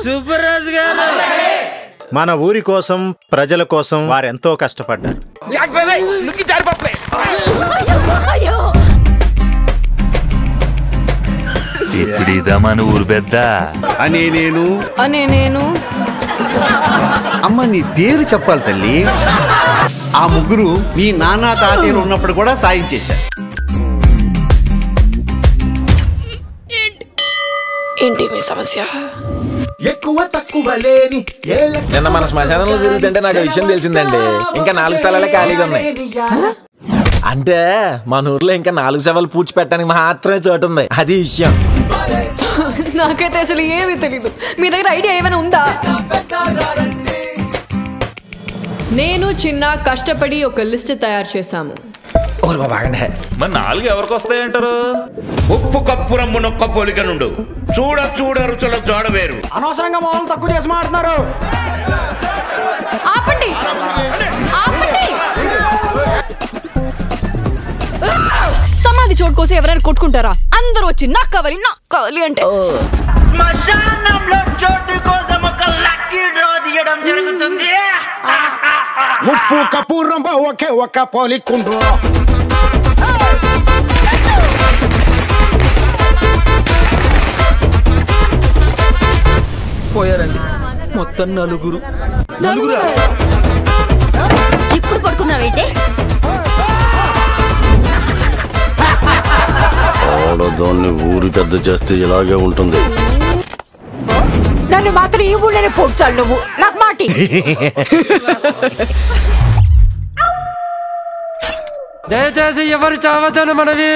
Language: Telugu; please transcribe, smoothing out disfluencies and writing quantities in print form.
సుబ్బరాజు గారు మన ఊరి కోసం ప్రజల కోసం వారెంతో కష్టపడ్డారు. ఇప్పుడిదా మన ఊరు పెద్ద అనే నేను అమ్మ నీ పేరు చెప్పాలి తల్లి. ఆ ముగ్గురు మీ నాన్న తాతయ్యలు ఉన్నప్పుడు కూడా సాయం చేశారు. ఏంటి మీ సమస్య? ఎక్కువ తక్కువ లేని నిన్న మన శ్మశానంలో తిరుగుతుంటే నాకు విషయం తెలిసిందండి. ఇంకా 4 స్థలాలే ఖాళీగా ఉన్నాయి. అంటే మన ఊర్లో ఇంకా 4 శవాలు పూడ్చిపెట్టడానికి మాత్రమే చోటు ఉంది. అది విషయం. నాకైతే అసలు ఏమీ తెలీదు. మీ దగ్గర ఐడియా ఏమైనా ఉందా? నేను చిన్న కష్టపడి ఒక లిస్ట్ తయారు చేశాము. మరి 4 ఎవరికి వస్తాయంటారు? ఉప్పు కప్పు రమ్ము నొక్క పోలిక నుండు చూడ చూడ రుచుల జోడ వేరు. అనవసరంగా మామూలు తక్కువ చేసి మాట్లాడుతున్నారు. ఆపండి ఆపండి. సమాధి చోటు కోసం ఎవరైనా కొట్టుకుంటారా? అందరూ వచ్చి నాకు కావాలి అంటే శ్మశానంలో చోటు కోసం ఒక లక్కీ డ్రా తీయడం జరుగుతుంది. ఉప్పు కప్పు రమ్ము ఒకే ఒక్క పోలికుండ్రు. పోయారండి మొత్తం నలుగురు. ఇప్పుడు పడుకున్నావేంటే? ఆడదాన్ని ఊరి పెద్ద చేస్తే ఇలాగే ఉంటుంది. నన్ను మాత్రం ఈ ఊళ్ళోనే పోడ్చాలి నువ్వు. నాకు మాటి. దయచేసి ఎవరు చావద్దని మనవి.